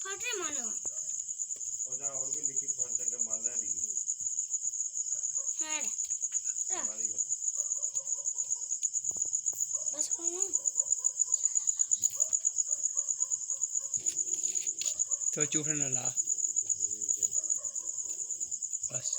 ਫਟੇ ਮਾਰੋ ਉਹਦਾ ਹੋਰ ਵੀ ਲਿਖੀ ਫੋਨ ਤੇ ਮੰਨ ਲੈ ਦੀ ਹੈ ਮਾਰੀ ਬਸ ਕੋਣ तो चूफने ला बस